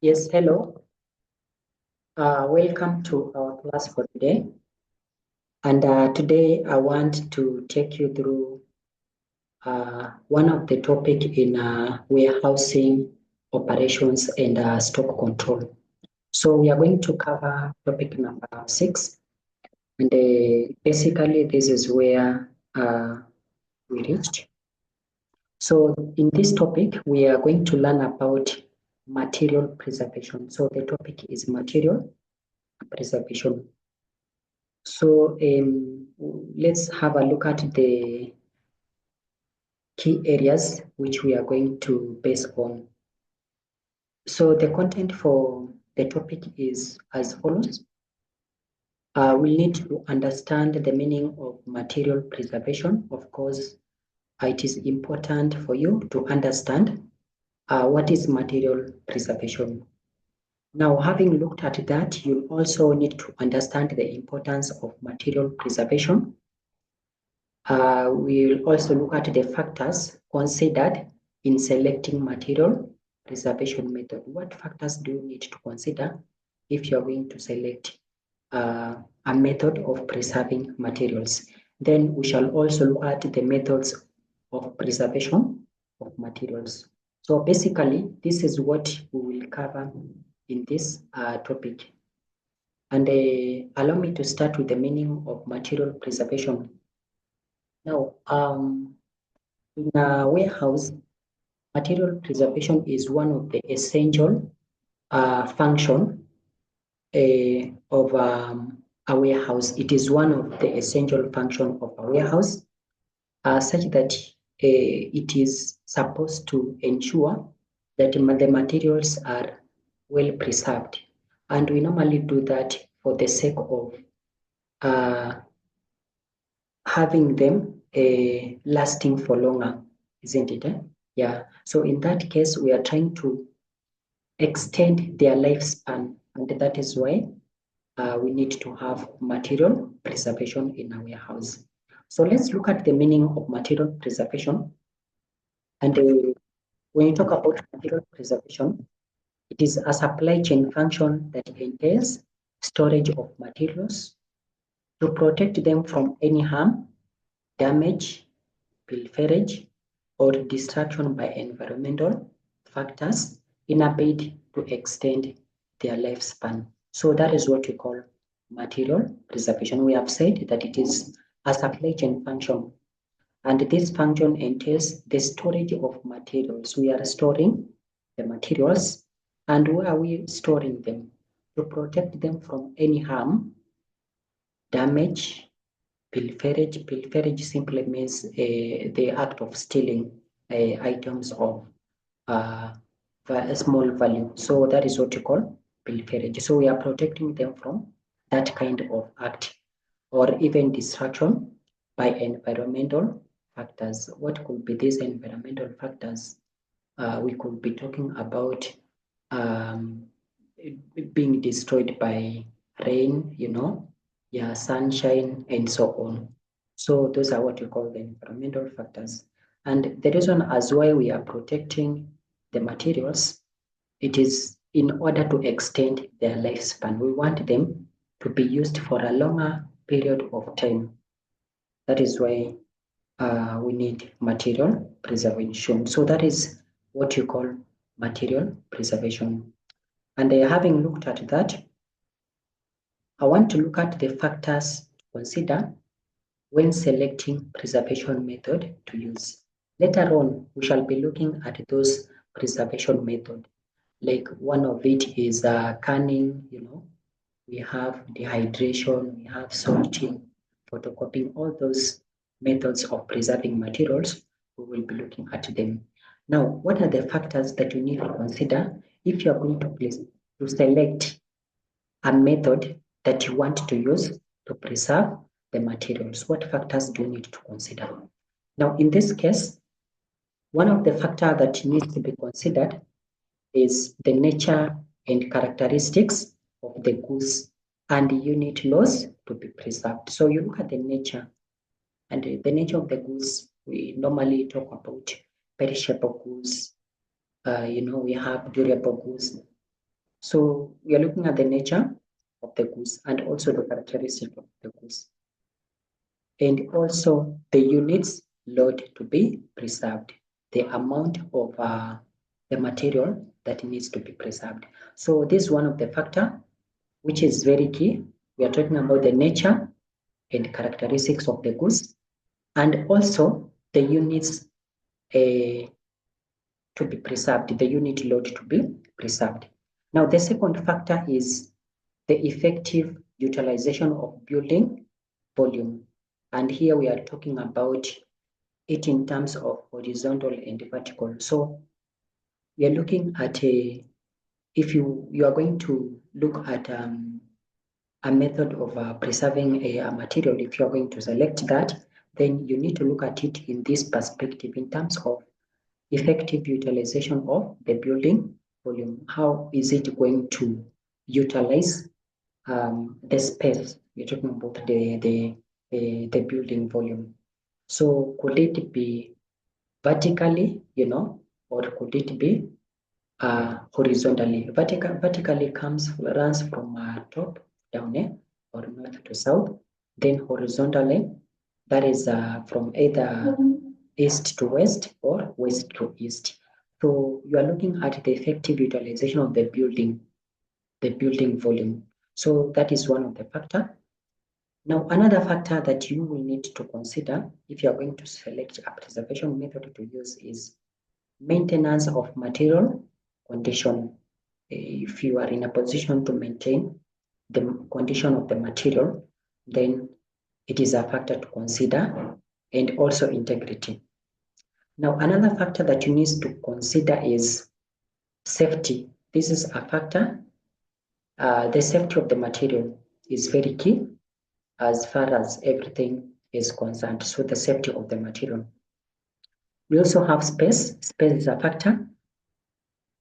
Yes, hello. Welcome to our class for today. And today I want to take you through one of the topic in warehousing operations and stock control. So we are going to cover topic number 6. And basically this is where we reached. So in this topic, we are going to learn about material preservation. So the topic is material preservation. So let's have a look at the key areas which we are going to base on. So the content for the topic is as follows. We need to understand the meaning of material preservation. Of course, it is important for you to understand what is material preservation. Now, having looked at that, you also need to understand the importance of material preservation. We'll also look at the factors considered in selecting material preservation method. What factors do you need to consider if you're going to select a method of preserving materials? Then we shall also look at the methods of preservation of materials. So basically, this is what we will cover in this topic. And allow me to start with the meaning of material preservation. Now, in a warehouse, material preservation is one of the essential function of a warehouse. It is one of the essential function of a warehouse, such that it is supposed to ensure that the materials are well preserved. And we normally do that for the sake of uh, having them lasting for longer, isn't it? Yeah. So in that case, we are trying to extend their lifespan, and that is why we need to have material preservation in our warehouse. So let's look at the meaning of material preservation. And when you talk about material preservation, it is a supply chain function that entails storage of materials to protect them from any harm, damage, pilferage, or destruction by environmental factors in a bid to extend their lifespan. So that is what we call material preservation. We have said that it is a supply chain function, and this function entails the storage of materials. We are storing the materials, and where are we storing them? To protect them from any harm, damage, pilferage. Pilferage simply means the act of stealing items of a small value. So that is what you call pilferage. So we are protecting them from that kind of act, or even destruction by environmental factors. What could be these environmental factors? We could be talking about um, being destroyed by rain, yeah, sunshine, and so on. So those are what we call the environmental factors. And the reason as why we are protecting the materials, it is in order to extend their lifespan. We want them to be used for a longer period of time. That is why we need material preservation. So that is what you call material preservation. And having looked at that, I want to look at the factors to consider when selecting preservation method to use. Later on, we shall be looking at those preservation method. Like one of it is canning, we have dehydration, we have sorting, photocopying, all those methods of preserving materials, we will be looking at them. Now, what are the factors that you need to consider if you are going to select a method that you want to use to preserve the materials? What factors do you need to consider? Now, in this case, one of the factors that needs to be considered is the nature and characteristics of the goods and unit laws to be preserved. So you look at the nature, and the nature of the goods, we normally talk about perishable goods. We have durable goods, So we are looking at the nature of the goods and also the characteristic of the goods, and also the units load to be preserved, the amount of the material that needs to be preserved. So this is one of the factor which is very key. We are talking about the nature and characteristics of the goods, and also the units to be preserved, the unit load to be preserved. Now, the second factor is the effective utilization of building volume. And here we are talking about it in terms of horizontal and vertical. So we are looking at if you are going to look at a method of preserving a material, if you are going to select that, then you need to look at it in this perspective in terms of effective utilization of the building volume. How is it going to utilize the space? We're talking about the building volume. So could it be vertically, or could it be horizontally? Vertically runs from top down, or north to south. Then horizontally, that is from either east to west or west to east. So you are looking at the effective utilization of the building volume. So that is one of the factor. Now, another factor that you will need to consider if you are going to select a preservation method to use is maintenance of material condition. If you are in a position to maintain the condition of the material, then it is a factor to consider, and also integrity. Now, another factor that you need to consider is safety. This is a factor. The safety of the material is very key as far as everything is concerned. So the safety of the material. We also have space. Space is a factor.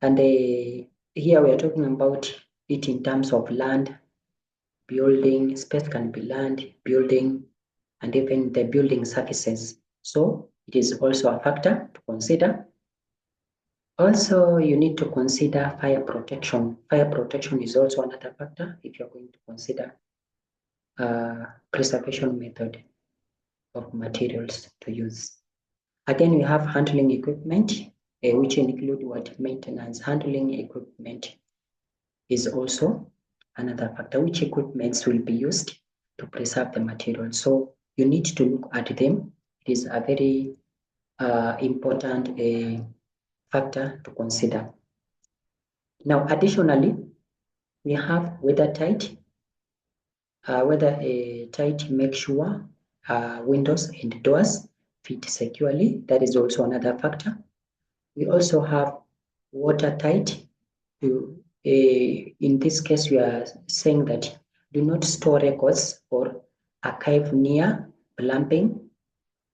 And here we are talking about it in terms of land, building. Space can be land, building, and even the building surfaces. So it is also a factor to consider. Also, you need to consider fire protection. Fire protection is also another factor if you're going to consider preservation method of materials to use. Again, we have handling equipment, which include what maintenance. Handling equipment is also another factor. Which equipments will be used to preserve the material? So you need to look at them. It is a very important factor to consider. Now, additionally, we have weather tight. Weather tight, make sure windows and doors fit securely. That is also another factor. We also have watertight. In this case, we are saying that do not store records or archive near plumbing,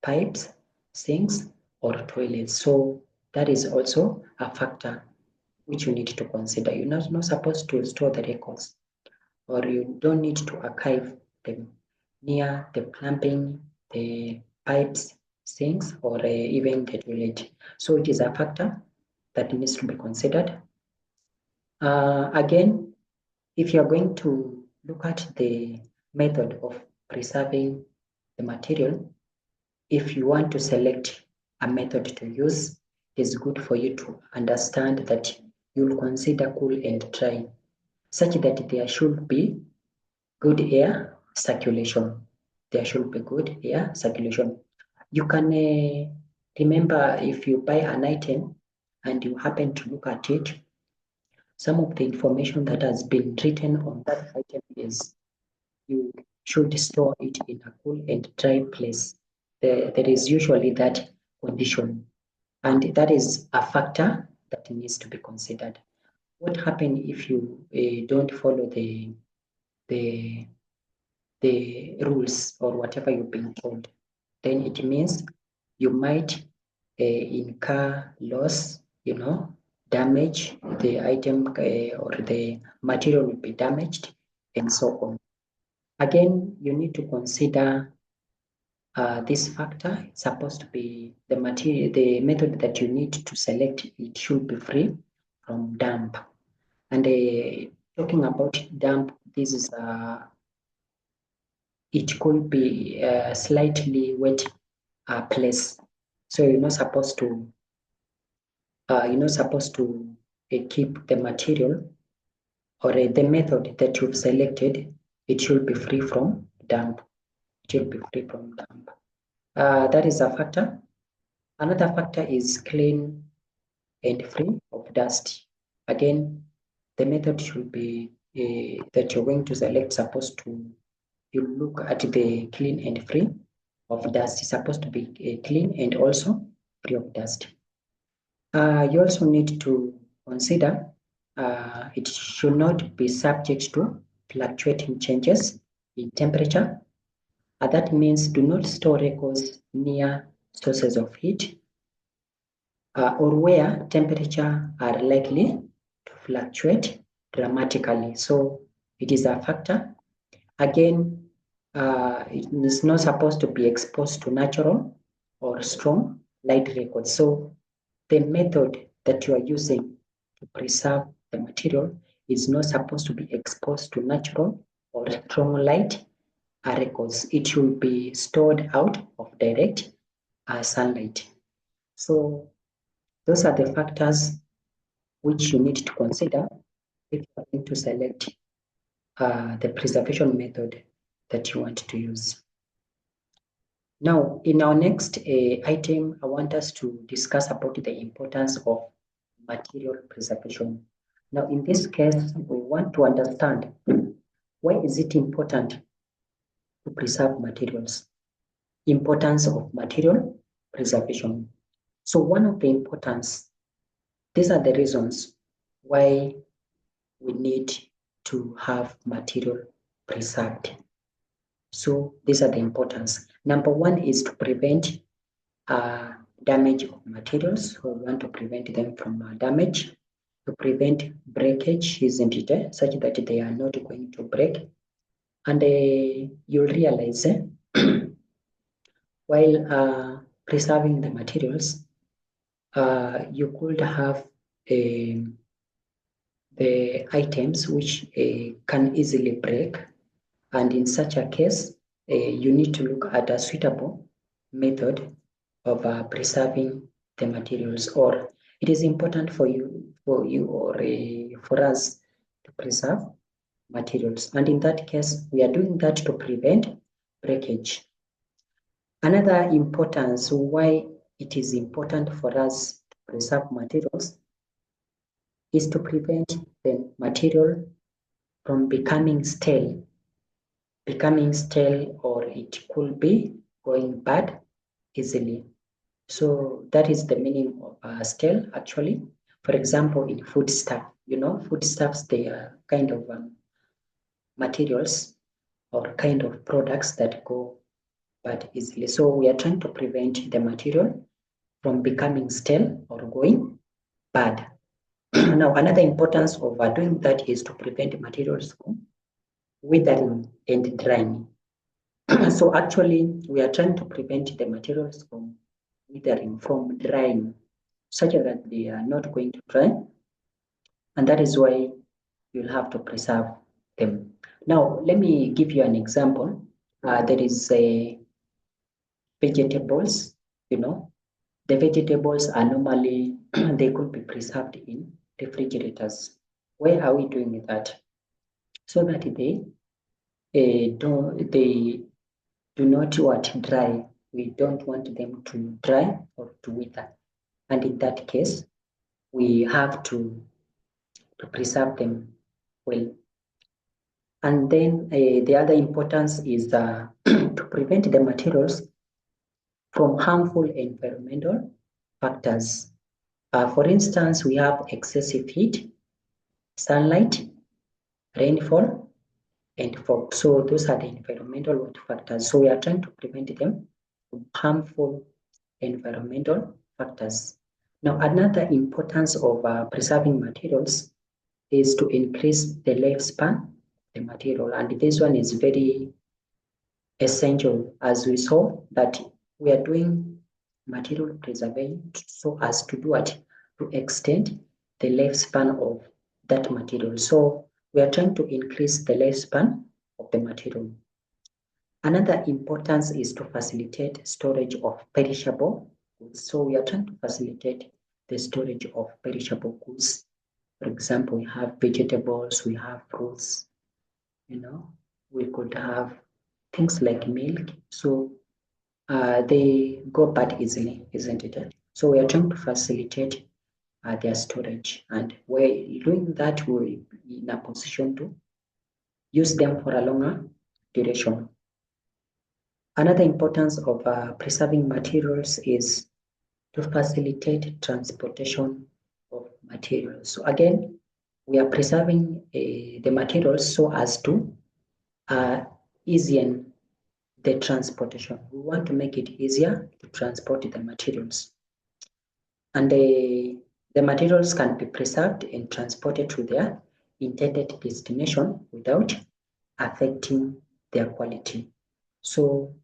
pipes, sinks, or toilets. So that is also a factor which you need to consider. You're not supposed to store the records, or you don't need to archive them near the plumbing, the pipes, sinks, or even the toilet. So it is a factor that needs to be considered. Again, if you're going to look at the method of preserving the material, if you want to select a method to use, it's good for you to understand that you'll consider cool and dry, such that there should be good air circulation. There should be good air circulation. You can remember if you buy an item and you happen to look at it, some of the information that has been written on that item is you should store it in a cool and dry place. There is usually that condition, and that is a factor that needs to be considered. What happens if you don't follow the rules or whatever you've been told? Then it means you might incur loss, damage, the item or the material will be damaged, and so on. Again, you need to consider this factor. It's supposed to be the material, the method that you need to select, it should be free from damp. And talking about damp, this is it could be a slightly wet place. So you're not supposed to keep the material or the method that you've selected. It should be free from damp. It should be free from damp. That is a factor. Another factor is clean and free of dust. Again, the method should be that you're going to select supposed to, you look at the clean and free of dust. It's supposed to be clean and also free of dust. You also need to consider it should not be subject to fluctuating changes in temperature. That means do not store records near sources of heat or where temperature are likely to fluctuate dramatically. So it is a factor. Again, it is not supposed to be exposed to natural or strong light records. So the method that you are using to preserve the material is not supposed to be exposed to natural or strong light records. It should be stored out of direct sunlight. So those are the factors which you need to consider if you are going to select the preservation method that you want to use. Now, in our next item, I want us to discuss about the importance of material preservation. Now, in this case, we want to understand why is it important to preserve materials? Importance of material preservation. So one of the importance, these are the reasons why we need to have material preserved. So these are the importance. Number one is to prevent damage of materials. So we want to prevent them from damage, to prevent breakage, isn't it? Such that they are not going to break. And you'll realize while preserving the materials, you could have the items which can easily break. And in such a case, you need to look at a suitable method of preserving the materials, or it is important for you or for us to preserve materials. And in that case, we are doing that to prevent breakage. Another importance why it is important for us to preserve materials is to prevent the material from becoming stale, or it could be going bad easily. So that is the meaning of stale actually. For example, in foodstuff, foodstuffs, they are kind of materials or kind of products that go bad easily. So we are trying to prevent the material from becoming stale or going bad. Now, another importance of doing that is to prevent materials from withering and drying. So actually, we are trying to prevent the materials from withering, from drying, such that they are not going to dry. And that is why you'll have to preserve them. Now, let me give you an example. There is vegetables, the vegetables are normally, they could be preserved in refrigerators. Why are we doing that? So that they do not dry. We don't want them to dry or to wither. And in that case, we have to preserve them well. And then the other importance is to prevent the materials from harmful environmental factors. For instance, we have excessive heat, sunlight, rainfall, and fog. So those are the environmental factors. So we are trying to prevent them from harmful environmental factors. Now, another importance of preserving materials is to increase the lifespan of the material. And this one is very essential, as we saw that we are doing material preservation so as to do what? To extend the lifespan of that material. So we are trying to increase the lifespan of the material. Another importance is to facilitate storage of perishable goods. So we are trying to facilitate the storage of perishable goods. For example, we have vegetables, we have fruits, we could have things like milk. So they go bad easily, isn't it? So we are trying to facilitate their storage, and we're doing that, we're in a position to use them for a longer duration. Another importance of preserving materials is to facilitate transportation of materials. So again, we are preserving the materials so as to ease the transportation. We want to make it easier to transport the materials. And the materials can be preserved and transported to their intended destination without affecting their quality. So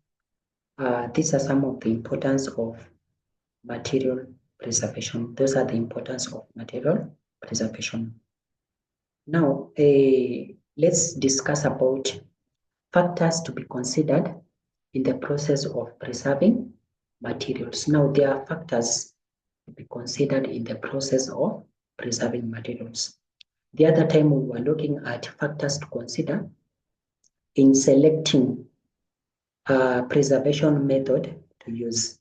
these are some of the importance of material preservation. Those are the importance of material preservation. Now, let's discuss about factors to be considered in the process of preserving materials. Now, there are factors to be considered in the process of preserving materials. The other time we were looking at factors to consider in selecting a preservation method to use.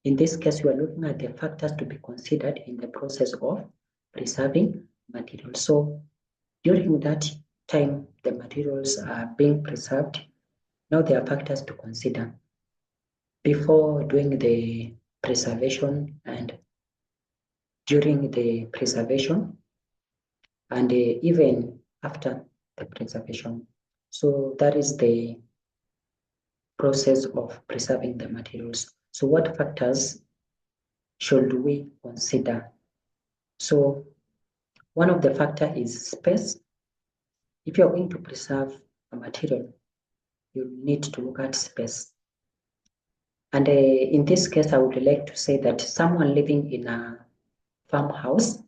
In this case, we are looking at the factors to be considered in the process of preserving materials. So during that time, the materials are being preserved. Now there are factors to consider before doing the preservation and during the preservation and even after the preservation. So that is the process of preserving the materials. So what factors should we consider? So one of the factor is space. If you're going to preserve a material, you need to look at space. And in this case, I would like to say that someone living in a farmhouse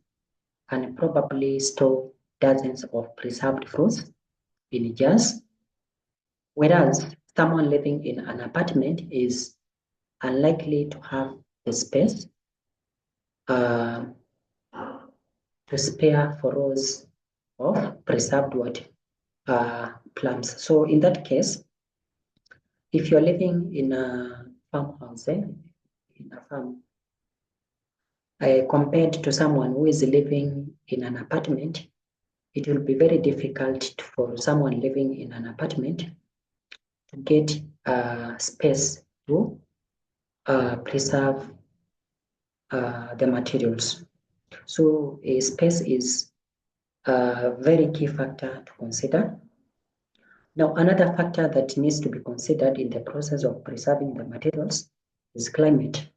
can probably store dozens of preserved fruits in jars, whereas someone living in an apartment is unlikely to have the space uh, to spare for rows of preserved what plants. So in that case, if you're living in a farmhouse, in a farm, compared to someone who is living in an apartment, it will be very difficult for someone living in an apartment to get space to preserve the materials. So space is a very key factor to consider. Now, another factor that needs to be considered in the process of preserving the materials is climate.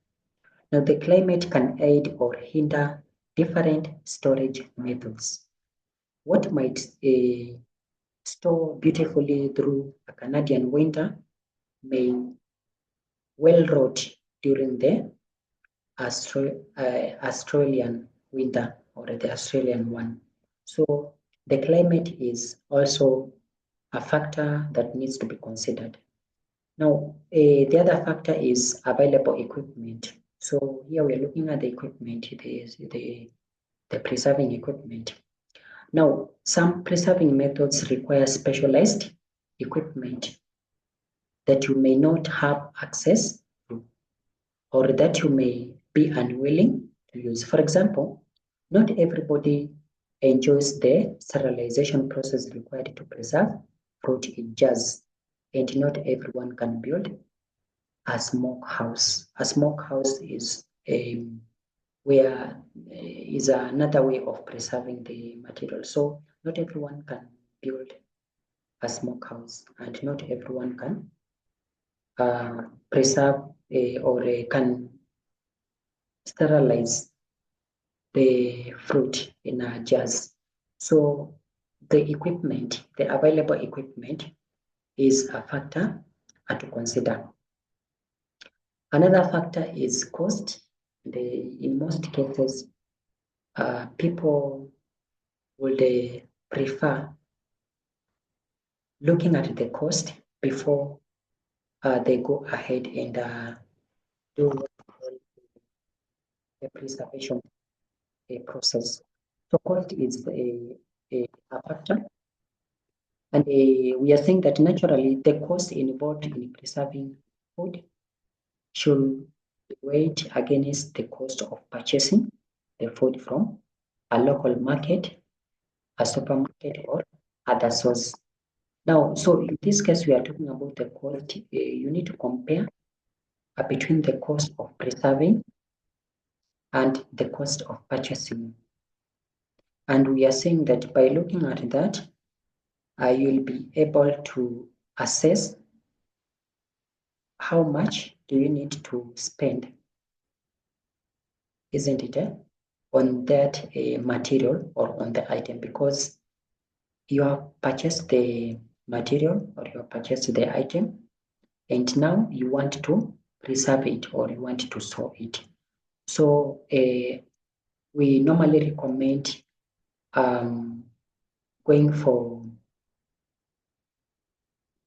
Now, the climate can aid or hinder different storage methods. What might store beautifully through a Canadian winter may well rot during the Australian winter or the Australian one. So the climate is also a factor that needs to be considered. Now, the other factor is available equipment. So here we are looking at the equipment, the preserving equipment. Now, some preserving methods require specialized equipment that you may not have access to or that you may be unwilling to use. For example, not everybody enjoys the sterilization process required to preserve fruit in jars, and not everyone can build a smokehouse. A smokehouse is is another way of preserving the material. So not everyone can build a smokehouse, and not everyone can preserve or can sterilize the fruit in jars. So the equipment, the available equipment is a factor to consider. Another factor is cost. In most cases, people would they prefer looking at the cost before they go ahead and do the preservation process. So cost is a factor, and we are saying that naturally the cost involved in preserving food should be weighed against the cost of purchasing the food from a local market, a supermarket, or other source. Now, so in this case, we are talking about the cost. You need to compare between the cost of preserving and the cost of purchasing. And we are saying that by looking at that, you'll be able to assess how much do you need to spend, isn't it, on that material or on the item, because you have purchased the material or you have purchased the item, and now you want to preserve it or you want to store it. So we normally recommend going for,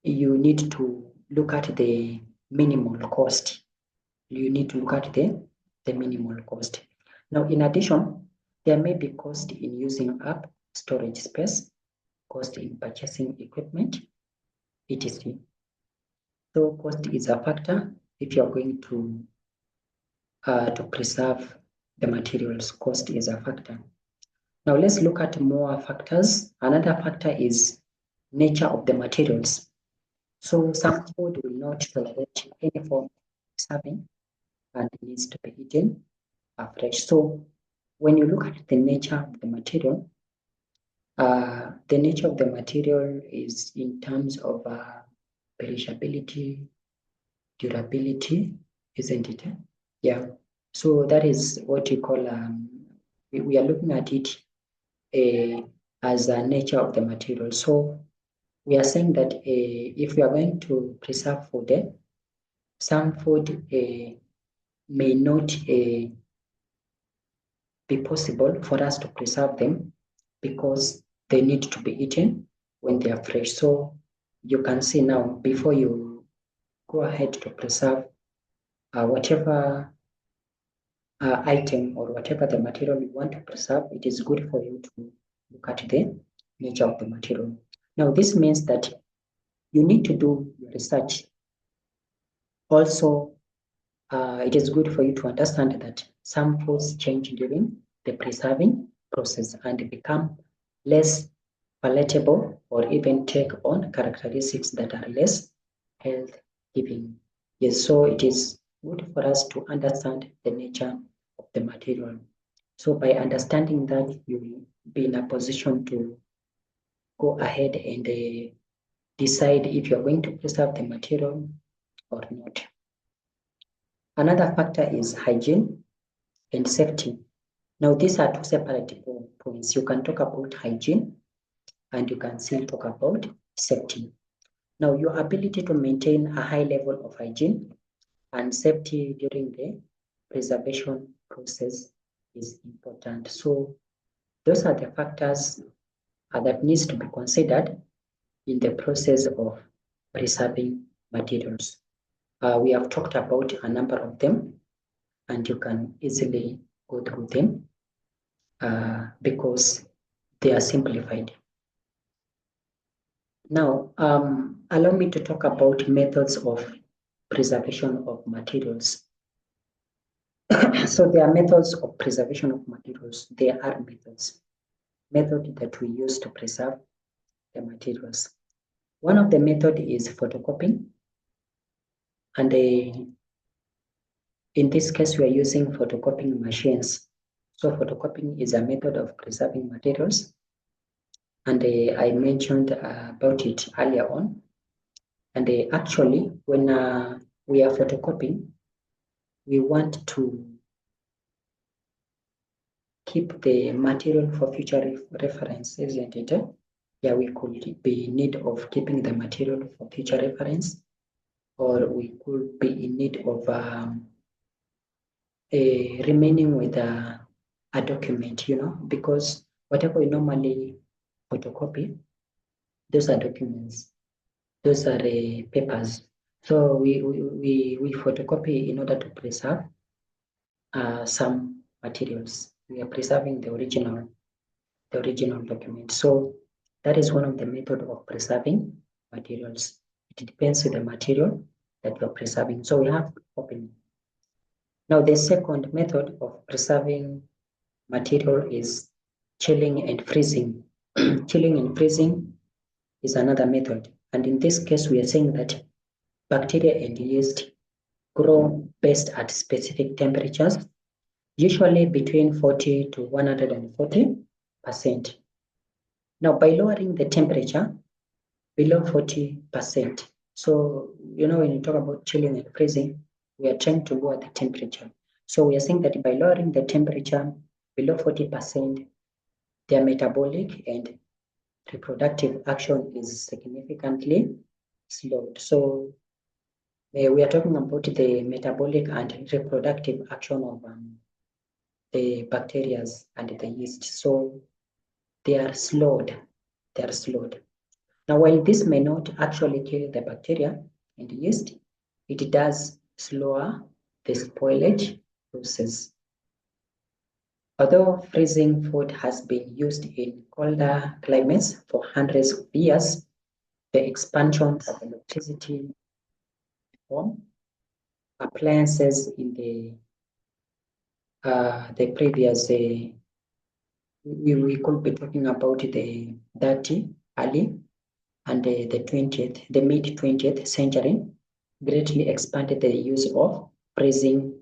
you need to look at the minimal cost. You need to look at the minimal cost. Now, in addition, there may be cost in using up storage space, cost in purchasing equipment, etc. So cost is a factor if you're going to preserve the materials. Cost is a factor. Now let's look at more factors. Another factor is nature of the materials. So some food will not tolerate any form of preserving and needs to be eaten fresh. So when you look at the nature of the material is in terms of perishability, durability, isn't it? Yeah. So that is what you call, we are looking at it as a nature of the material. So we are saying that if we are going to preserve food, some food may not be possible for us to preserve them because they need to be eaten when they are fresh. So you can see now, before you go ahead to preserve whatever item or whatever the material you want to preserve, it is good for you to look at the nature of the material. Now, this means that you need to do your research. Also, it is good for you to understand that some foods change during the preserving process and become less palatable or even take on characteristics that are less health giving. Yes, so it is good for us to understand the nature of the material. So by understanding that, you will be in a position to go ahead and decide if you're going to preserve the material or not. Another factor is hygiene and safety. Now, these are two separate points. You can talk about hygiene and you can still talk about safety. Now, your ability to maintain a high level of hygiene and safety during the preservation process is important. So those are the factors that needs to be considered in the process of preserving materials. We have talked about a number of them, and you can easily go through them because they are simplified. Now, allow me to talk about methods of preservation of materials. So there are methods of preservation of materials. There are methods that we use to preserve the materials. One of the method is photocopying, and in this case we are using photocopying machines. So photocopying is a method of preserving materials, and I mentioned about it earlier on. And actually, when we are photocopying, we want to keep the material for future reference, isn't it? Yeah, we could be in need of keeping the material for future reference, or we could be in need of remaining with a document, because whatever we normally photocopy, those are documents, those are papers. So we photocopy in order to preserve some materials. We are preserving the original document. So that is one of the method of preserving materials. It depends on the material that you are preserving. So we have open. Now the second method of preserving material is chilling and freezing. Chilling and freezing is another method. And in this case, we are saying that bacteria and yeast grow best at specific temperatures, usually between 40 to 140%. Now, by lowering the temperature below 40%, so, when you talk about chilling and freezing, we are trying to lower the temperature. So we are saying that by lowering the temperature below 40%, their metabolic and reproductive action is significantly slowed. So we are talking about the metabolic and reproductive action of the bacteria and the yeast. So they are slowed. Now, while this may not actually kill the bacteria and the yeast, it does slower the spoilage process. Although freezing food has been used in colder climates for hundreds of years, the expansion of electricity from appliances in the previous, we could be talking about the 30 early and the mid 20th century greatly expanded the use of freezing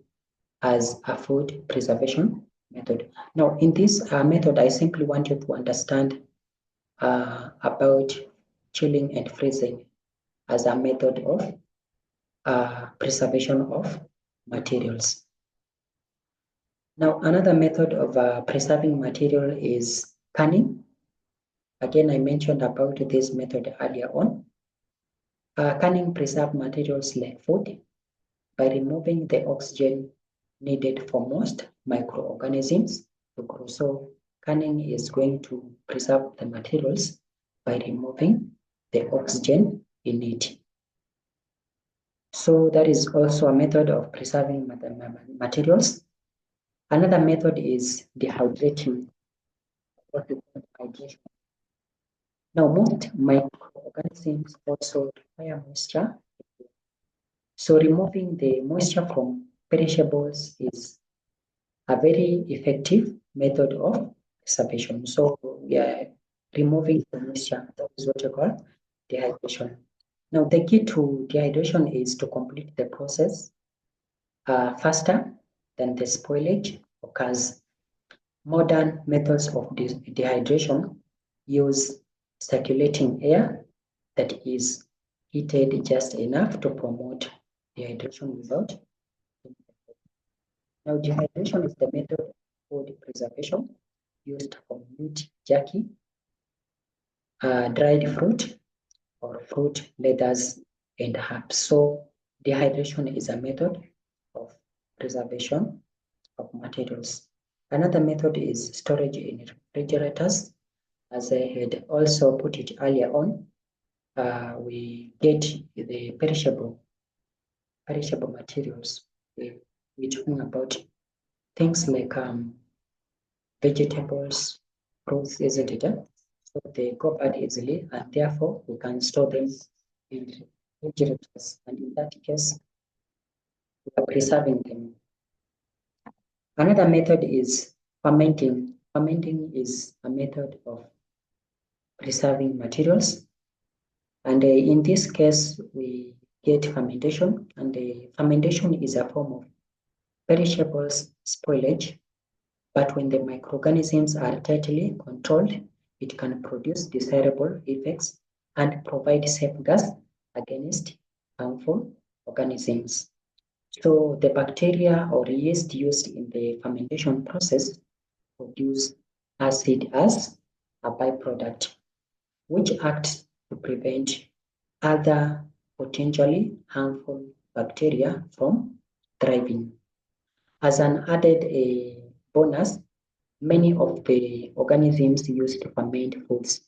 as a food preservation method. Now, in this method, I simply want you to understand about chilling and freezing as a method of preservation of materials. Now, another method of preserving material is canning. Again, I mentioned about this method earlier on. Canning preserve materials like food by removing the oxygen needed for most microorganisms to grow. So canning is going to preserve the materials by removing the oxygen in it. So that is also a method of preserving materials. Another method is dehydrating. Now, most microorganisms also require moisture. So removing the moisture from perishables is a very effective method of preservation. So we are removing the moisture. That is what you call dehydration. Now, the key to dehydration is to complete the process faster than the spoilage occurs. Modern methods of dehydration use circulating air that is heated just enough to promote dehydration without. Now, dehydration is the method of food preservation used for meat, jerky, dried fruit, or fruit leathers and herbs. So, dehydration is a method of preservation of materials. Another method is storage in refrigerators. As I had also put it earlier on, we get the perishable materials. We're talking about things like vegetables, fruits, isn't it? So they go bad easily, and therefore we can store them in refrigerators. And in that case, we are preserving them. Another method is fermenting. Fermenting is a method of preserving materials. And in this case, we get fermentation, and fermentation is a form of perishables spoilage. But when the microorganisms are tightly controlled, it can produce desirable effects and provide safeguards against harmful organisms. So the bacteria or yeast used in the fermentation process produce acid as a byproduct, which acts to prevent other potentially harmful bacteria from thriving. As an added bonus, Many of the organisms used to ferment foods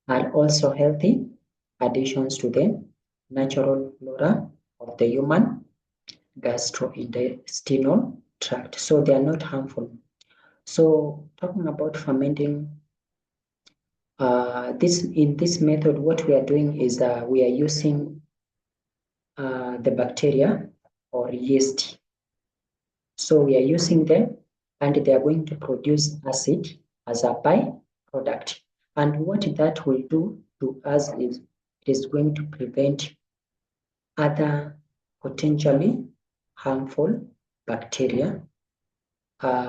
are also healthy additions to the natural flora of the human gastrointestinal tract. So they are not harmful. So talking about fermenting, in this method, what we are doing is we are using the bacteria or yeast. So we are using them and they are going to produce acid as a byproduct. And what that will do to us is it is going to prevent other potentially harmful bacteria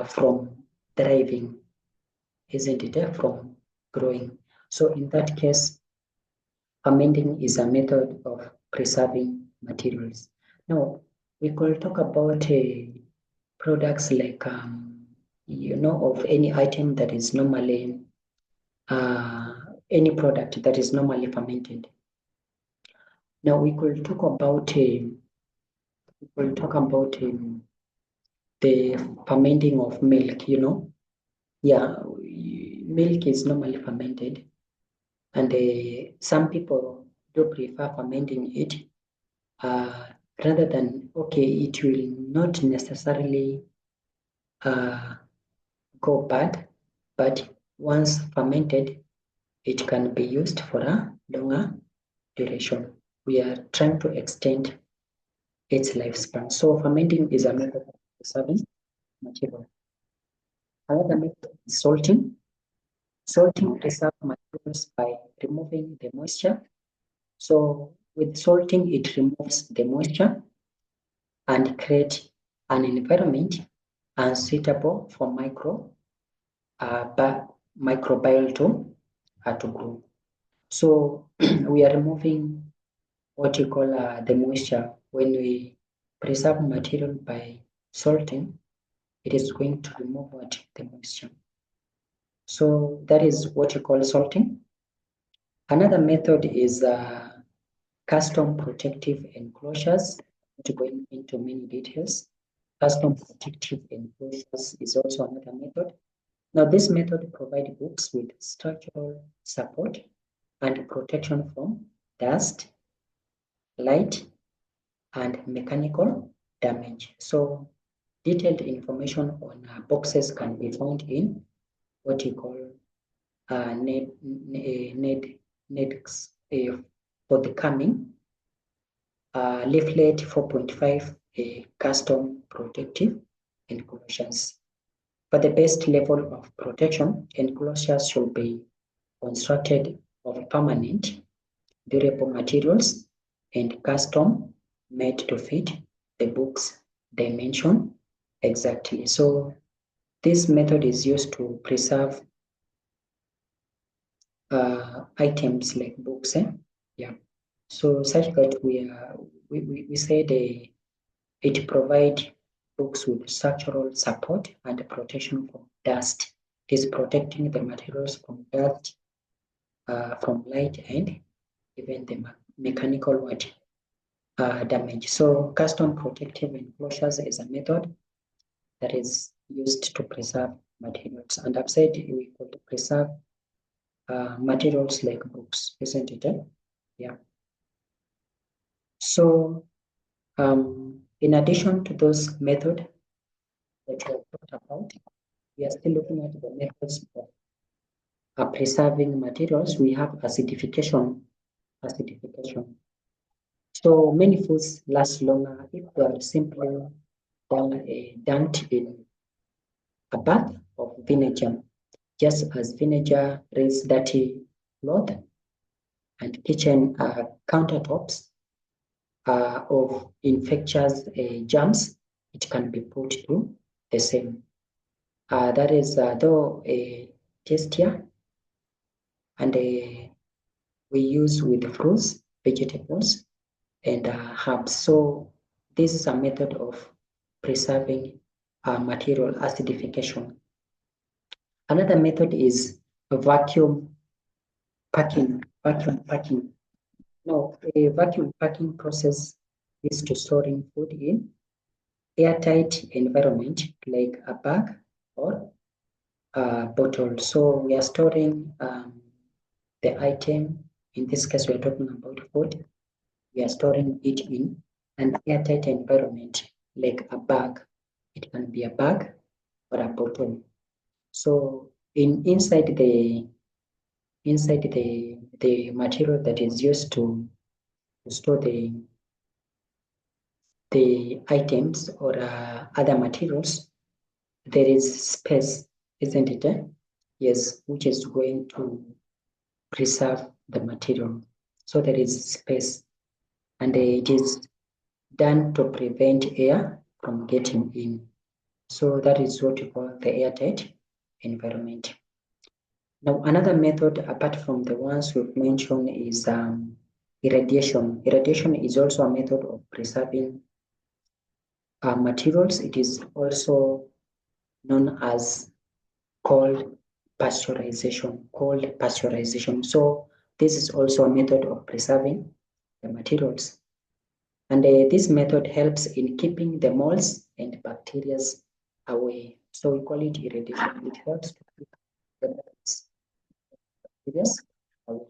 from thriving, isn't it? From growing. So in that case, fermenting is a method of preserving materials. Now, we could talk about products like, of any item that is normally, any product that is normally fermented. Now, we could talk about, the fermenting of milk, Yeah, milk is normally fermented, and some people do prefer fermenting it uh, rather than, okay, it will not necessarily go bad, but once fermented, it can be used for a longer duration. We are trying to extend its lifespan. So fermenting is a method of preserving material. Another method is salting. Salting preserves materials by removing the moisture. So with salting, it removes the moisture and create an environment unsuitable for microbial to grow. So we are removing what you call the moisture. When we preserve material by salting, it is going to remove the moisture. So that is what you call salting. Another method is custom protective enclosures. Not going into many details. Custom protective enclosures is also another method. Now, this method provides books with structural support and protection from dust, light, and mechanical damage. So, detailed information on boxes can be found in what you call NEDs for the coming leaflet 4.5 custom protective enclosures. For the best level of protection, enclosures should be constructed of permanent, durable materials and custom made to fit the book's dimension exactly. So this method is used to preserve items like books. Yeah. So such that we said it provides books with structural support and protection from dust. It is protecting the materials from dust, from light, and even the mechanical damage. So custom protective enclosures is a method that is used to preserve materials. And I've said we could preserve materials like books, isn't it? Yeah. So in addition to those methods that we have talked about, we are still looking at the methods of preserving materials. We have acidification. So many foods last longer if they are simply dunked in a bath of vinegar, just as vinegar rinses dirty cloth and kitchen countertops of infectious germs, it can be put to the same. That is though tastier and we use with fruits, vegetables, and herbs. So this is a method of preserving material acidification. Another method is vacuum packing. Now, a vacuum packing process is to storing food in airtight environment like a bag or bottle. So we are storing the item. In this case, we are talking about food. We are storing it in an airtight environment, like a bag. It can be a bag or a bottle. So inside the material that is used to store the items or other materials, there is space, isn't it? Yes, which is going to preserve the material. So there is space, and it is done to prevent air from getting in. So that is what we call the airtight environment. Now, another method apart from the ones we've mentioned is irradiation. Irradiation is also a method of preserving materials. It is also known as cold pasteurization. Cold pasteurization. So this is also a method of preserving the materials. And this method helps in keeping the molds and bacteria away. So we call it irradiation. It helps to keep the bacteria away.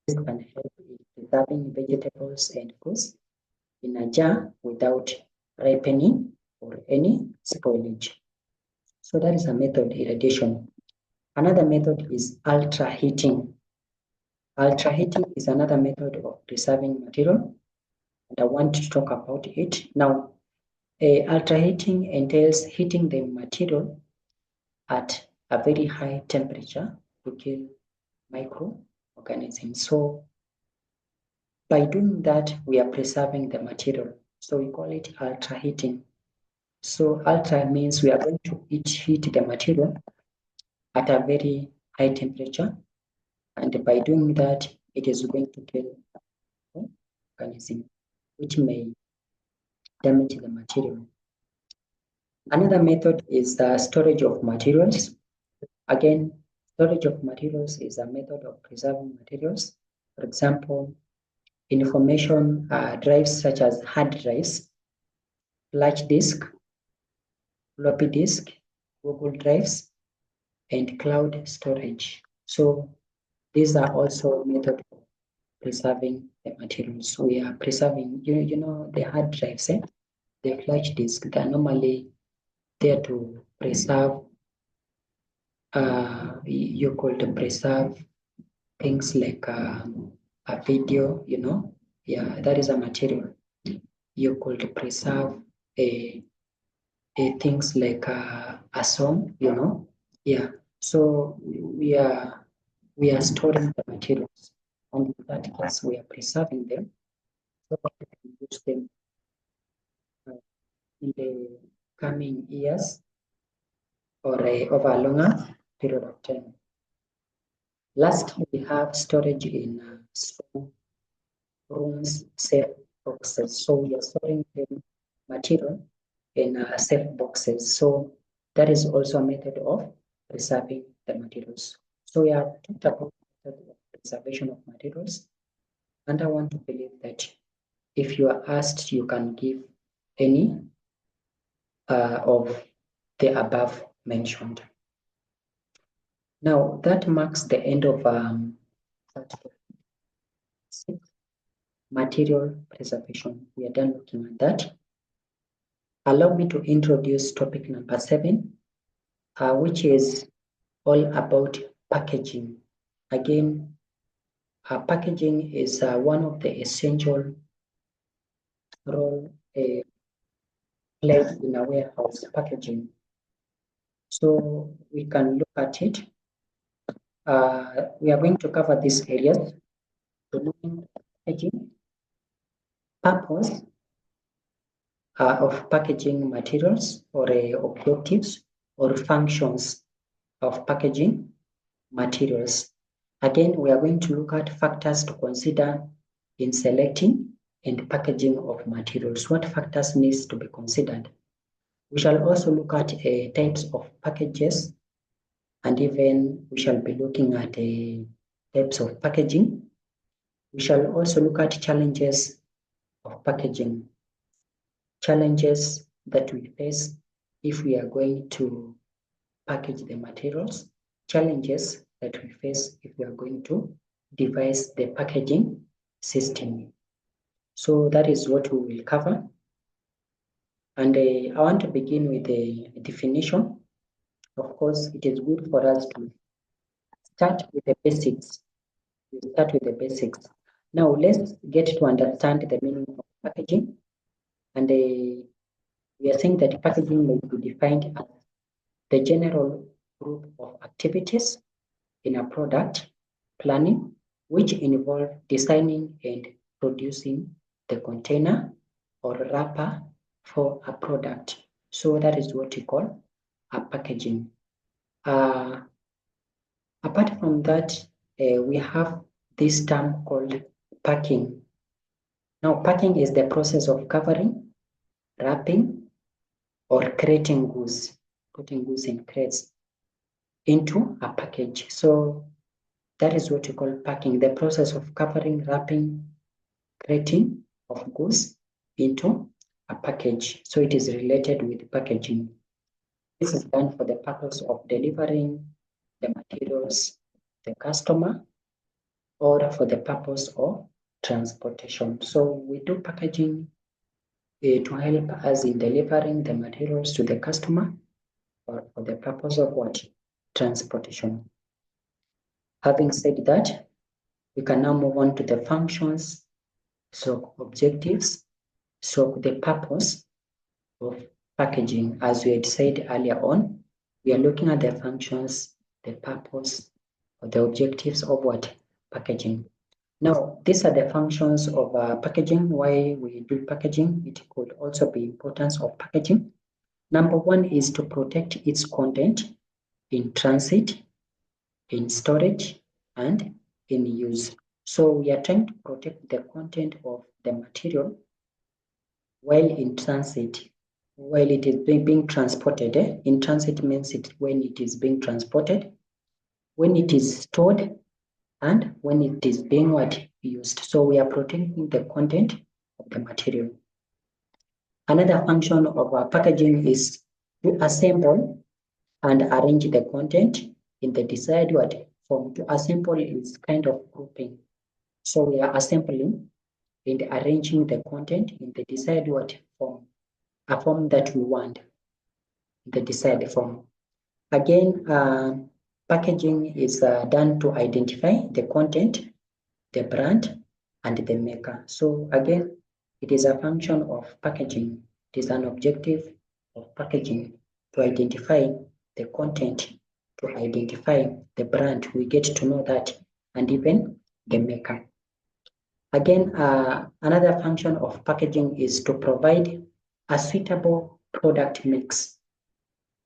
This can help in preserving vegetables and fruits in a jar without ripening or any spoilage. So that is a method, irradiation. Another method is ultra heating. Ultra heating is another method of preserving material, and I want to talk about it. Now, ultra heating entails heating the material at a very high temperature to kill microorganisms. So by doing that, we are preserving the material. So we call it ultra heating. So ultra means we are going to heat the material at a very high temperature, and by doing that, it is going to kill organism, which may damage the material. Another method is the storage of materials. Again, storage of materials is a method of preserving materials. For example, information drives such as hard drives, flash disk, floppy disk, Google Drives, and cloud storage. So these are also methods of preserving the materials. We are preserving, you know, the hard drives, the flash disk, they are normally there to preserve, you could preserve things like a video, you know, yeah, that is a material. You could preserve things like a song, you know, yeah. So we are storing the materials, and in that case, we are preserving them so that we can use them in the coming years or over a longer period of time. Last, we have storage in strong rooms, safe boxes. So we are storing the material in safe boxes. So that is also a method of preserving the materials. So we have talked about the preservation of materials, and I want to believe that if you are asked, you can give any of the above mentioned. Now that marks the end of material preservation. We are done looking at that. Allow me to introduce topic number 7, which is all about packaging. Again, packaging is one of the essential role played in a warehouse packaging. So we can look at it. We are going to cover these areas: packaging, purpose of packaging materials or objectives or functions of packaging materials. Again, we are going to look at factors to consider in selecting and packaging of materials. What factors needs to be considered? We shall also look at types of packages, and even we shall be looking at types of packaging. We shall also look at challenges of packaging, challenges that we face if we are going to package the materials, challenges that we face if we are going to devise the packaging system. So that is what we will cover. And I want to begin with a definition. Of course, it is good for us to start with the basics. We start with the basics. Now let's get to understand the meaning of packaging. And we are saying that packaging may be defined as the general group of activities in a product planning, which involve designing and producing the container or wrapper for a product. So that is what we call a packaging. Apart from that, we have this term called packing. Now, packing is the process of covering, wrapping, or creating goods, putting goods in crates into a package. So that is what we call packing, the process of covering, wrapping, creating of goods into a package. So it is related with packaging. This is done for the purpose of delivering the materials to the customer or for the purpose of transportation. So we do packaging to help us in delivering the materials to the customer or for the purpose of what? Transportation. Having said that, we can now move on to the functions, so objectives, so the purpose of packaging. As we had said earlier on, we are looking at the functions, the purpose, or the objectives of what? Packaging. Now, these are the functions of packaging, why we do packaging. It could also be importance of packaging. Number one is to protect its content in transit, in storage, and in use. So we are trying to protect the content of the material while in transit, while it is being transported. In transit means it when it is being transported, when it is stored, and when it is being what? Used. So we are protecting the content of the material. Another function of our packaging is to assemble and arrange the content in the desired what form. To assemble is kind of grouping. So we are assembling and arranging the content in the desired what form, a form that we want, the desired form. Again, packaging is done to identify the content, the brand, and the maker. So again, it is a function of packaging. It is an objective of packaging to identify the content, to identify the brand. We get to know that, and even the maker. Again, another function of packaging is to provide a suitable product mix.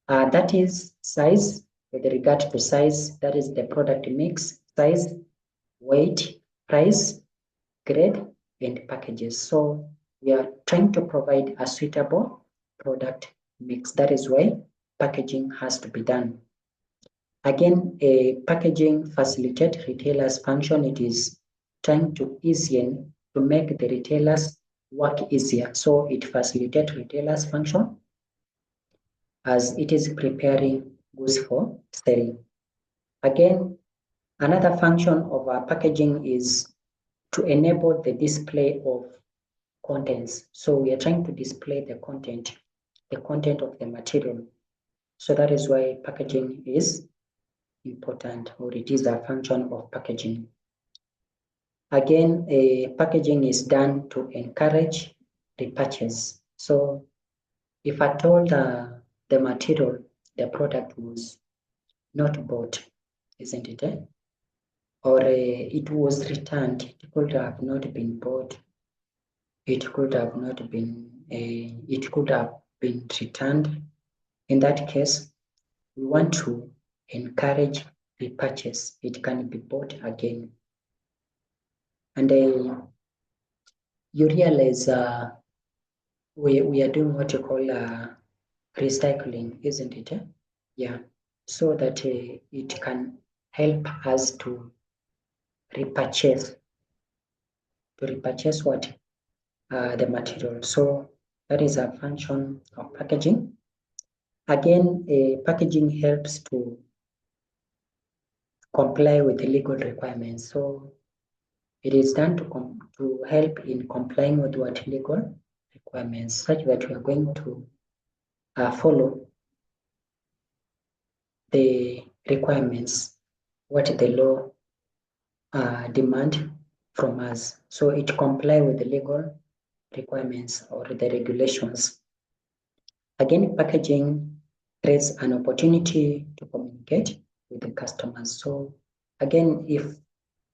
That is size, with regard to size, that is the product mix, size, weight, price, grade, and packages. So we are trying to provide a suitable product mix. That is why packaging has to be done. Again, a packaging facilitate retailers function. It is trying to make the retailers work easier. So it facilitates retailers function as it is preparing goods for sale. Again, another function of our packaging is to enable the display of contents. So we are trying to display the content of the material. So that is why packaging is important, or it is a function of packaging. Again, packaging is done to encourage repurchase. So if at all the material, the product was not bought, isn't it? Or it was returned, it could have not been bought, it could have not been, it could have been returned. In that case, we want to encourage repurchase. It can be bought again. And you realize we are doing what you call recycling, isn't it? Yeah. So that it can help us to repurchase what? The material. So that is a function of packaging. Again, packaging helps to comply with the legal requirements. So it is done to help in complying with what legal requirements, such that we are going to follow the requirements, what the law demand from us. So it comply with the legal requirements or the regulations. Again, packaging creates an opportunity to communicate with the customers. So again, if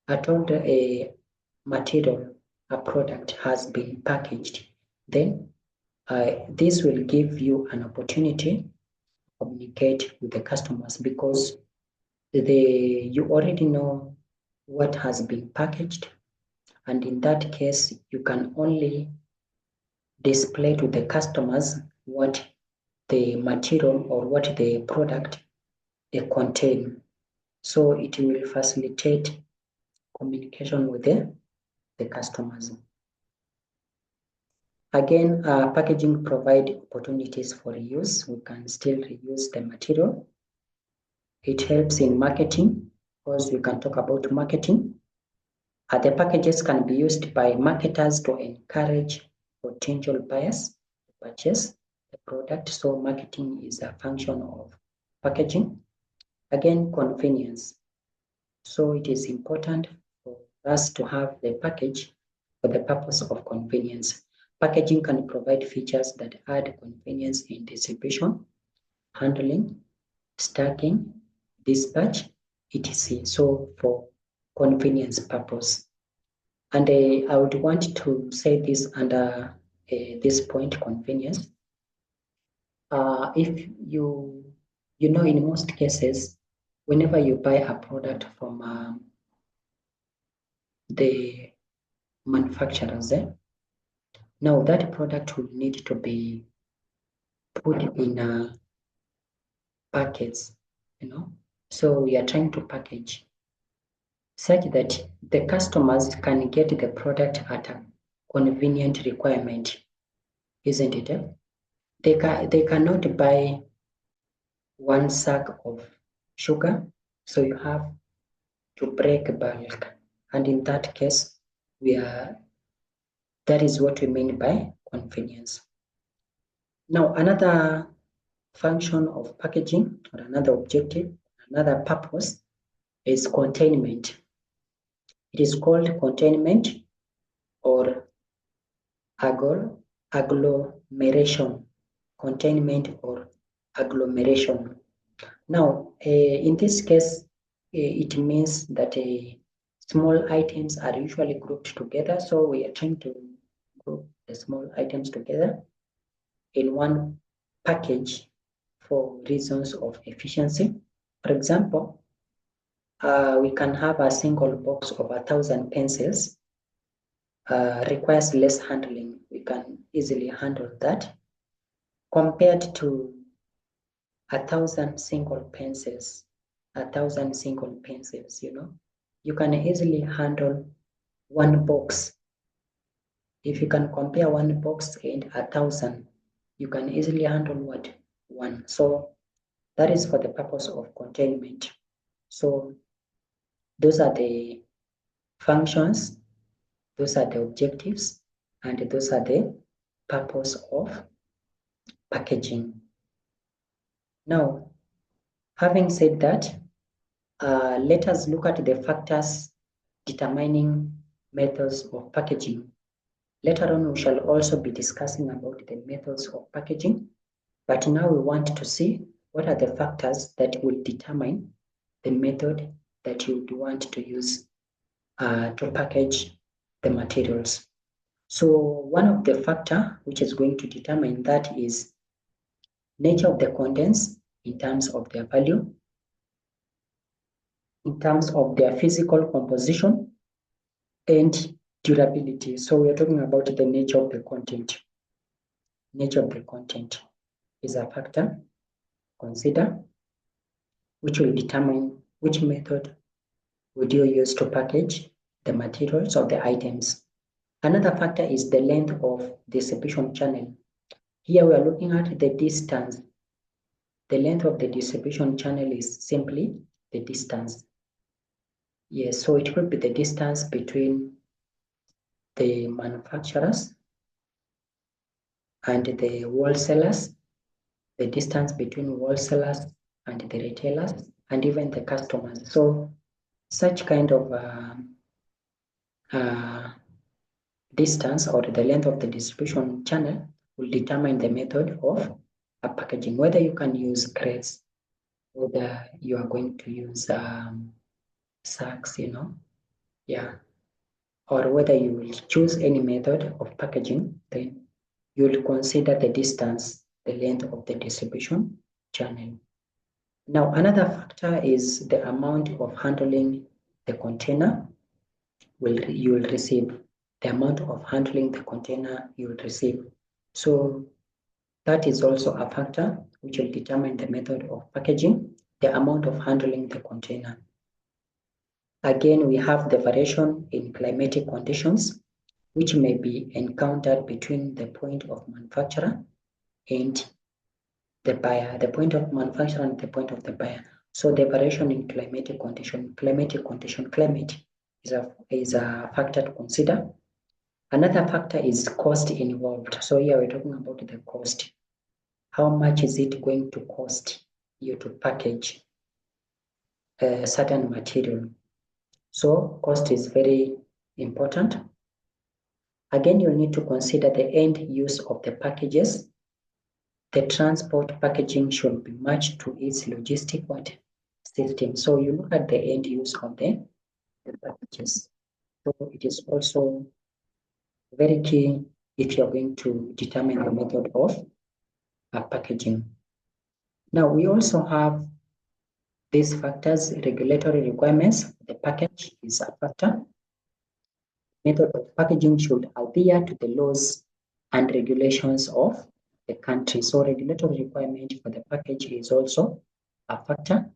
at all a material, a product has been packaged, then this will give you an opportunity to communicate with the customers, because you already know what has been packaged, and in that case you can only display to the customers what the material or what the product contain. So it will facilitate communication with the customers. Again, packaging provide opportunities for reuse. We can still reuse the material. It helps in marketing, because we can talk about marketing. The packages can be used by marketers to encourage potential buyers to purchase the product. So marketing is a function of packaging. Again, convenience. So it is important for us to have the package for the purpose of convenience. Packaging can provide features that add convenience in distribution, handling, stacking, dispatch, etc. So for convenience purpose. And I would want to say this under this point, convenience. If you know, in most cases, whenever you buy a product from the manufacturers, now that product will need to be put in packets, So we are trying to package such that the customers can get the product at a convenient requirement, isn't it? They cannot buy one sack of sugar, so you have to break bulk, and in that case, that is what we mean by convenience. Now, another function of packaging, or another objective, another purpose, is containment. It is called containment or agglomeration. Containment or agglomeration. Now, in this case, it means that small items are usually grouped together. So we are trying to group the small items together in one package for reasons of efficiency. For example, we can have a single box of 1,000 pencils, requires less handling. We can easily handle that compared to 1,000 single pencils. 1,000 single pencils, you can easily handle one box. If you can compare one box and 1,000, you can easily handle what? One. So that is for the purpose of containment. So those are the functions, those are the objectives, and those are the purpose of packaging. Now, having said that, let us look at the factors determining methods of packaging. Later on, we shall also be discussing about the methods of packaging, but now we want to see what are the factors that will determine the method that you would want to use to package the materials. So one of the factor which is going to determine that is nature of the contents in terms of their value, in terms of their physical composition, and durability. So we are talking about the nature of the content. Nature of the content is a factor consider, which will determine which method would you use to package the materials of the items. Another factor is the length of distribution channel. Here we are looking at the distance the length of the distribution channel is simply the distance. Yes, so it could be the distance between the manufacturers and the wholesalers, the distance between wholesalers and the retailers, and even the customers. So such kind of distance or the length of the distribution channel will determine the method of packaging, whether you can use crates, whether you are going to use sacks, yeah, or whether you will choose any method of packaging, then you will consider the distance, the length of the distribution channel. Now, another factor is the amount of handling the container you will receive, the amount of handling the container you will receive. So that is also a factor which will determine the method of packaging, the amount of handling the container. Again, we have the variation in climatic conditions, which may be encountered between the point of manufacturer and the buyer, the point of manufacturer and the point of the buyer. So the variation in climate is a factor to consider. Another factor is cost involved. So here we're talking about the cost. How much is it going to cost you to package a certain material? So cost is very important. Again, you need to consider the end use of the packages. The transport packaging should be matched to its logistic system. So you look at the end use of the packages. So it is also very key if you're going to determine the method of packaging. Now we also have these factors, regulatory requirements. The package is a factor. Method of packaging should adhere to the laws and regulations of the country. So regulatory requirement for the package is also a factor.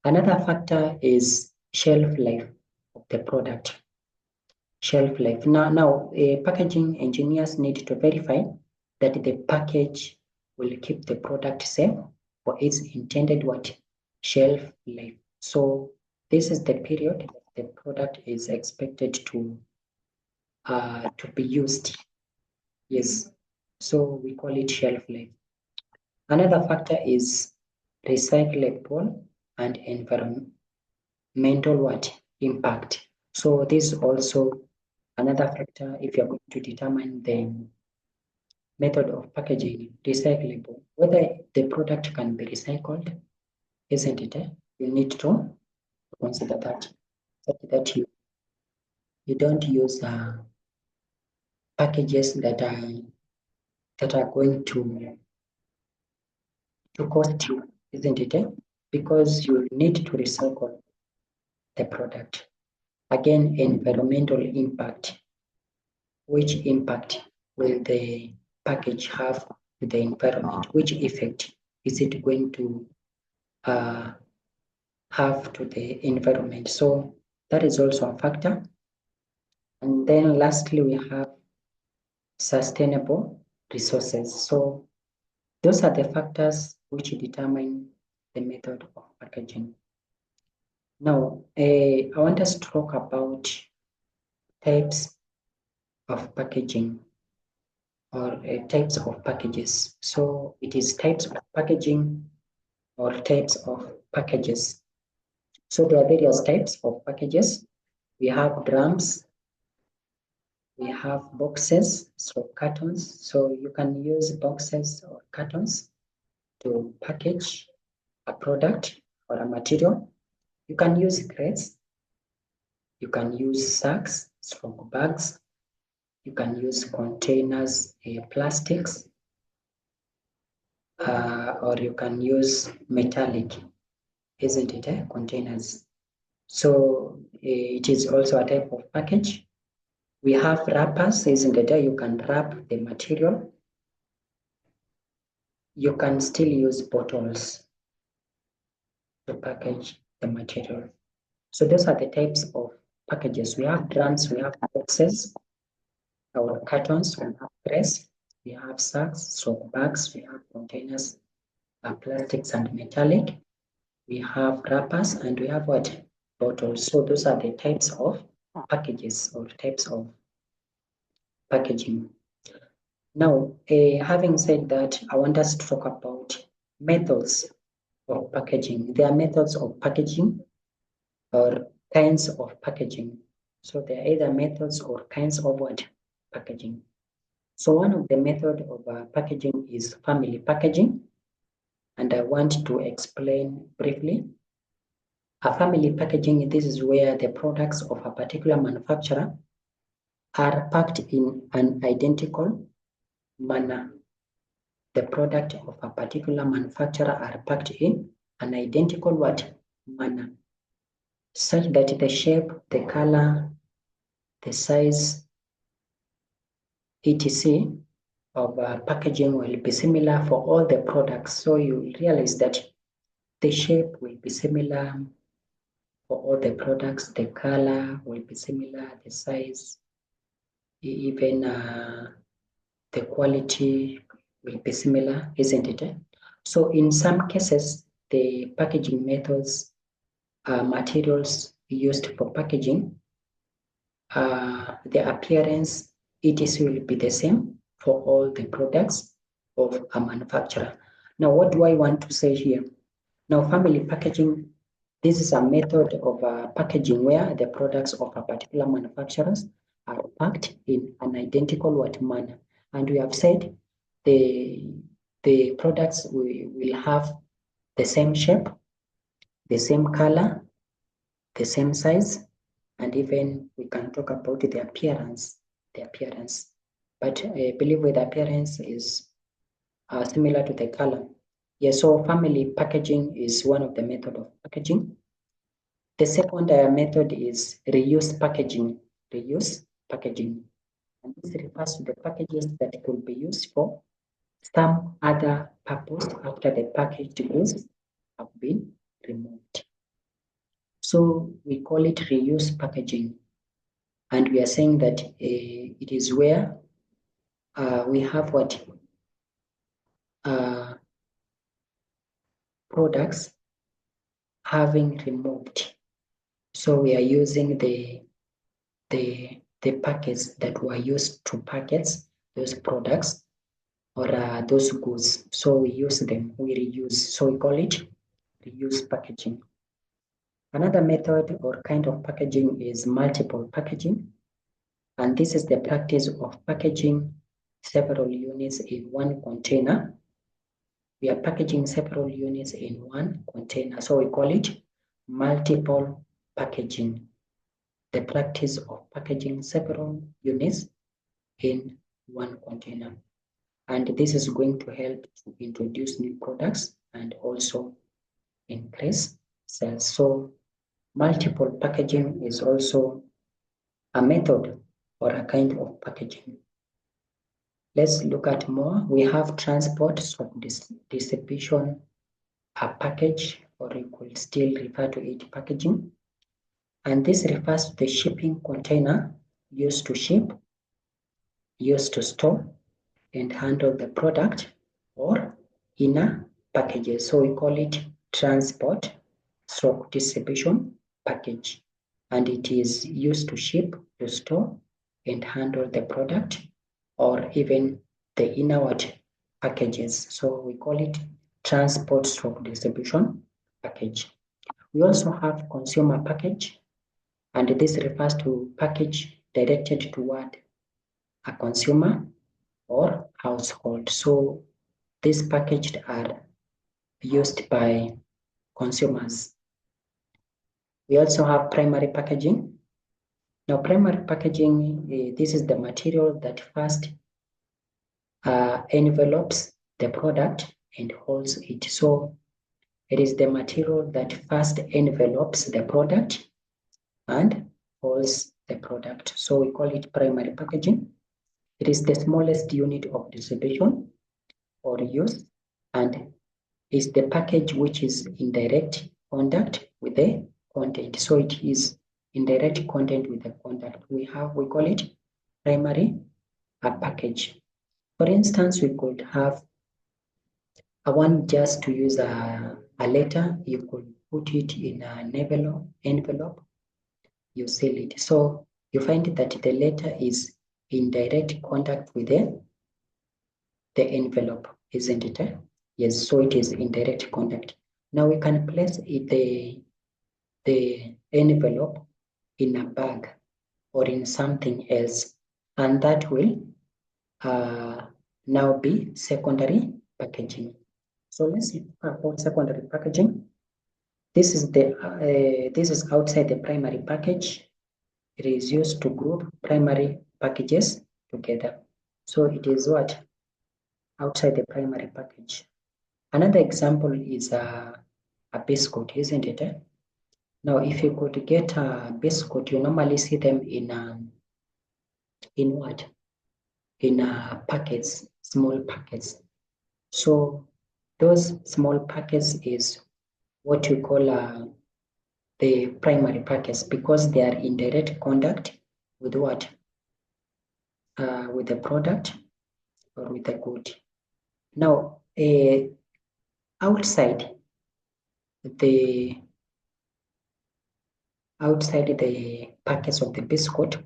Another factor is shelf life of the product. Shelf life. Now, packaging engineers need to verify that the package will keep the product safe for its intended shelf life. So this is the period that the product is expected to be used. Yes, so we call it shelf life. Another factor is recyclable and environmental impact. So this is also another factor if you're going to determine the method of packaging, recyclable, whether the product can be recycled, isn't it? You need to consider that, so that you don't use packages that are going to cost you, isn't it? Because you need to recycle the product. Again, environmental impact. Which impact will the package have to the environment? Which effect is it going to have to the environment? So that is also a factor. And then lastly, we have sustainable resources. So those are the factors which determine the method of packaging. Now, I want us to talk about types of packaging or types of packages. So it is types of packaging or types of packages. So there are various types of packages. We have drums, we have boxes, so cartons. So you can use boxes or cartons to package a product or a material. You can use crates, you can use sacks, so bags, you can use containers, plastics, or you can use metallic, isn't it, containers. So it is also a type of package. We have wrappers, isn't it? You can wrap the material. You can still use bottles to package the material. So those are the types of packages. We have drums, we have boxes, our cartons, we have press, we have sacks, so bags, we have containers, plastics and metallic. We have wrappers, and we have what? Bottles. So those are the types of packages or types of packaging. Now, having said that, I want us to talk about methods of packaging. There are methods of packaging or kinds of packaging. So there are either methods or kinds of what? Packaging. So one of the method of packaging is family packaging, and I want to explain briefly. A family packaging, this is where the products of a particular manufacturer are packed in an identical manner. The product of a particular manufacturer are packed in an identical what? Manner, such that the shape, the color, the size, etc. of packaging will be similar for all the products. So you realize that the shape will be similar for all the products, the color will be similar, the size, even the quality will be similar, isn't it? So in some cases, the packaging methods, materials used for packaging, the appearance, etc. will be the same for all the products of a manufacturer. Now, what do I want to say here? Now, family packaging, this is a method of packaging where the products of a particular manufacturers are packed in an identical what manner. And we have said the products will have the same shape, the same color, the same size, and even we can talk about the appearance. But I believe the appearance is similar to the color. Yeah, so family packaging is one of the method of packaging. The second method is reuse packaging. Reuse packaging. And this refers to the packages that could be used for some other purpose after the packaged goods have been removed. So we call it reuse packaging. And we are saying that it is where we have what products having removed. So we are using the packets that were used to packets those products or those goods. So we use them, we reuse. So we call it reuse packaging. Another method or kind of packaging is multiple packaging. And this is the practice of packaging several units in one container. We are packaging several units in one container. So we call it multiple packaging. The practice of packaging several units in one container. And this is going to help to introduce new products and also increase sales. So multiple packaging is also a method or a kind of packaging. Let's look at more. We have transport, so distribution, a package, or you could still refer to it packaging. And this refers to the shipping container used to ship, used to store, and handle the product or inner packages. So we call it transport stroke distribution package. And it is used to ship, to store, and handle the product or even the inner packages. So we call it transport stroke distribution package. We also have consumer package, and this refers to package directed toward a consumer or household. So these packaged are used by consumers. We also have primary packaging. Now, primary packaging, this is the material that first envelopes the product and holds it. So it is the material that first envelopes the product and holds the product. So we call it primary packaging. It is the smallest unit of distribution or use and is the package which is in direct contact with the content. So it is in direct contact with the content. We call it primary package. For instance, we could have I want just to use a letter, you could put it in an envelope, you seal it. So you find that the letter is in direct contact with the envelope, isn't it? Yes, so it is in direct contact. Now we can place the envelope in a bag or in something else, and that will now be secondary packaging. So let's talk about secondary packaging. This is outside the primary package. It is used to group primary packages together. So it is what? Outside the primary package. Another example is a biscuit, isn't it? Now, if you could get a biscuit, you normally see them in what? In packets, small packets. So those small packets is what you call the primary packets because they are in direct contact with what? With the product or with the good. Now, outside the packets of the biscuit,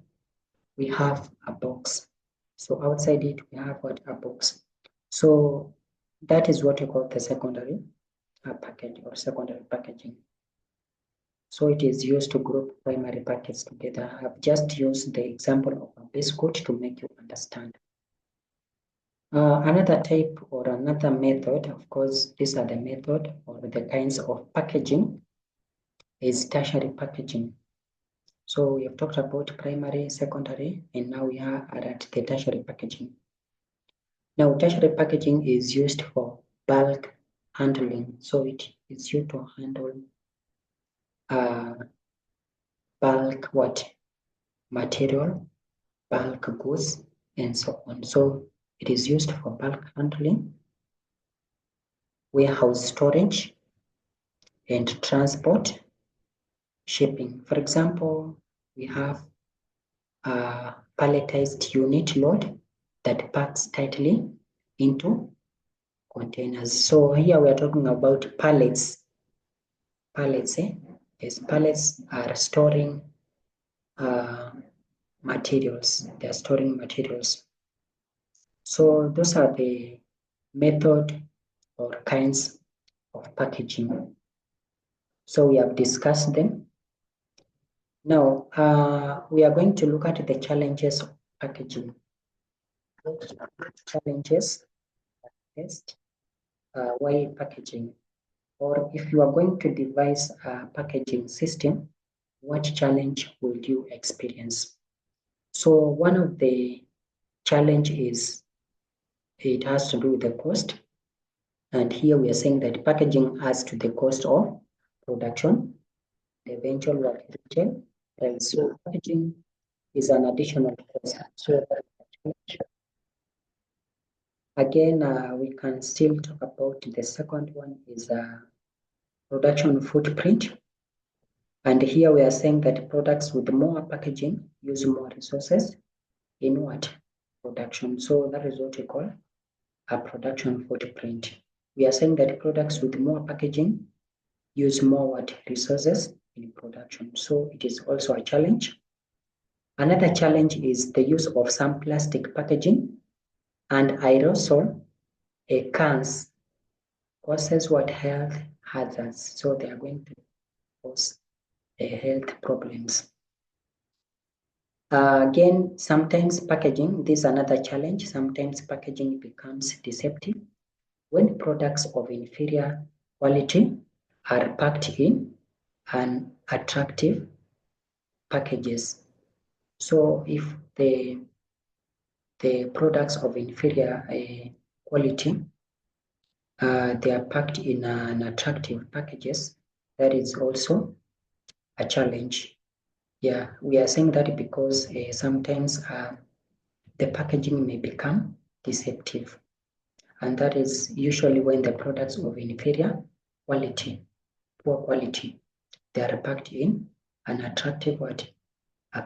we have a box. So outside it, we have what? A box. So that is what you call the secondary package or secondary packaging. So it is used to group primary packets together. I've just used the example of a biscuit to make you understand. Another type or another method, of course, these are the method or the kinds of packaging is tertiary packaging. So we have talked about primary, secondary, and now we are at the tertiary packaging. Now, tertiary packaging is used for bulk handling. So it is used to handle bulk what? Material, bulk goods, and so on. So it is used for bulk handling, warehouse storage, and transport, shipping. For example, we have a palletized unit load that packs tightly into containers. So here we are talking about pallets. Pallets, Yes, pallets are storing materials. They are storing materials. So those are the method or kinds of packaging. So we have discussed them. Now we are going to look at the challenges of packaging. Challenges, test, why packaging? Or if you are going to devise a packaging system, what challenge will you experience? So one of the challenge is it has to do with the cost. And here we are saying that packaging adds to the cost of production, the eventual retail. And so packaging is an additional cost. So again, we can still talk about the second one is production footprint. And here we are saying that products with more packaging use more resources in what? Production. So that is what we call a production footprint. We are saying that products with more packaging use more what? Resources in production. So it is also a challenge. Another challenge is the use of some plastic packaging and aerosol cans causes what? Health hazards. So they are going to cause health problems. Again, sometimes packaging, this is another challenge. Sometimes packaging becomes deceptive when products of inferior quality are packed in unattractive packages. So if the products of inferior quality they are packed in unattractive packages, that is also a challenge. Yeah, we are saying that because sometimes the packaging may become deceptive. And that is usually when the products of inferior quality, poor quality, they are packed in unattractive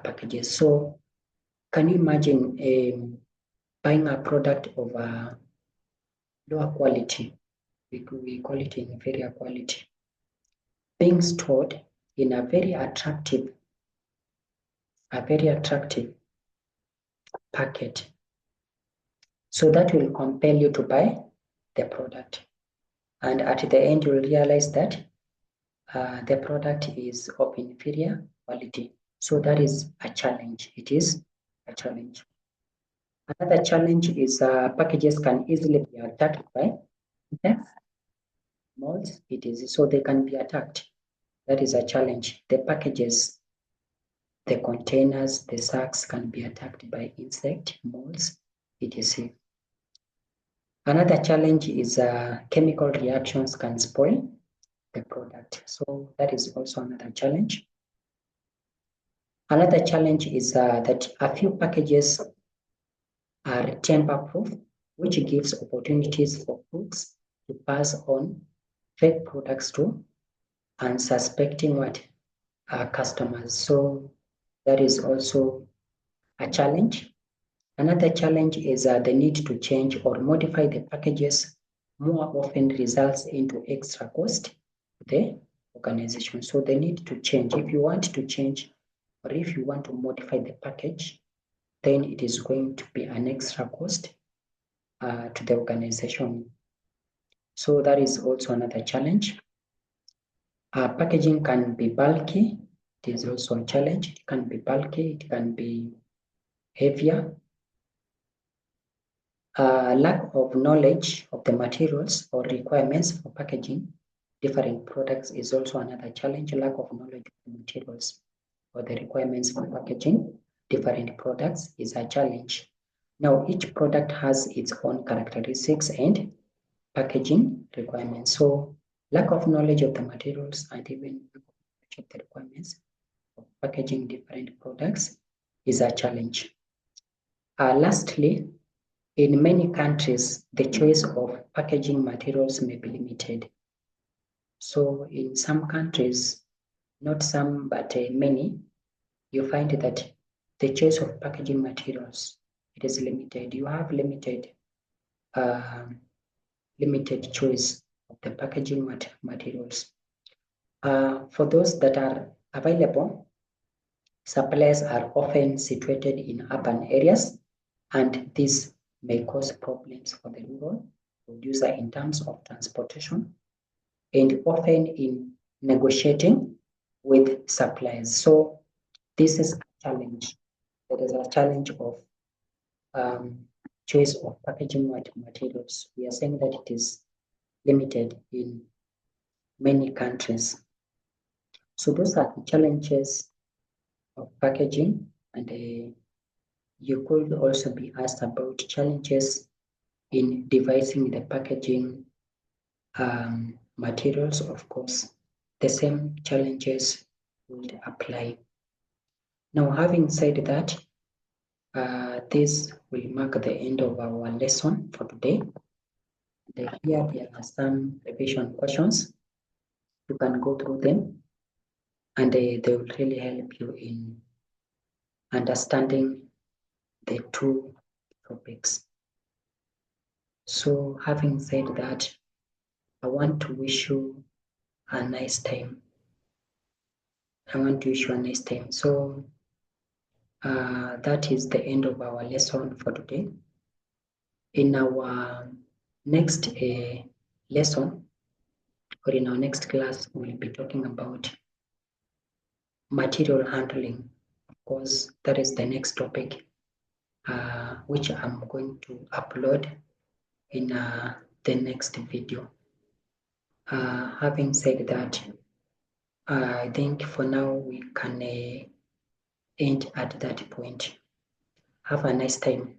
packages. So can you imagine buying a product of lower quality? we call it inferior quality, being stored in a very attractive packet. So that will compel you to buy the product. And at the end, you'll realize that the product is of inferior quality. So that is a challenge. It is a challenge. Another challenge is packages can easily be attacked by theft, molds. It is so they can be attacked. That is a challenge. The packages, the containers, the sacks can be attacked by insect, molds, etc. Another challenge is chemical reactions can spoil the product. So that is also another challenge. Another challenge is that a few packages are tamper-proof, which gives opportunities for crooks to pass on fake products to unsuspecting customers. So that is also a challenge. Another challenge is the need to change or modify the packages more often results into extra cost to the organization. So they need to change. If you want to change or if you want to modify the package, then it is going to be an extra cost to the organization. So that is also another challenge. Packaging can be bulky. It is also a challenge. It can be bulky. It can be heavier. Lack of knowledge of the materials or requirements for packaging different products is also another challenge. Lack of knowledge of the materials or the requirements for packaging different products is a challenge. Now, each product has its own characteristics and packaging requirements. So, lack of knowledge of the materials and even lack of the requirements of packaging different products is a challenge. Lastly, in many countries, the choice of packaging materials may be limited. So in some countries, not some, but many, you find that the choice of packaging materials, it is limited. You have limited choice of the packaging materials. For those that are available, suppliers are often situated in urban areas, and this may cause problems for the rural producer in terms of transportation and often in negotiating with suppliers. So this is a challenge. There is a challenge of choice of packaging materials. We are saying that it is limited in many countries. So those are the challenges of packaging, and you could also be asked about challenges in devising the packaging materials. Of course, the same challenges would apply. Now, having said that, this will mark the end of our lesson for today. And here there are some revision questions. You can go through them, and they will really help you in understanding the two topics. So having said that, I want to wish you a nice time. So that is the end of our lesson for today. In our next lesson, or in our next class, we'll be talking about material handling. Of course, that is the next topic, which I'm going to upload in the next video. Having said that, I think for now we can end at that point. Have a nice time.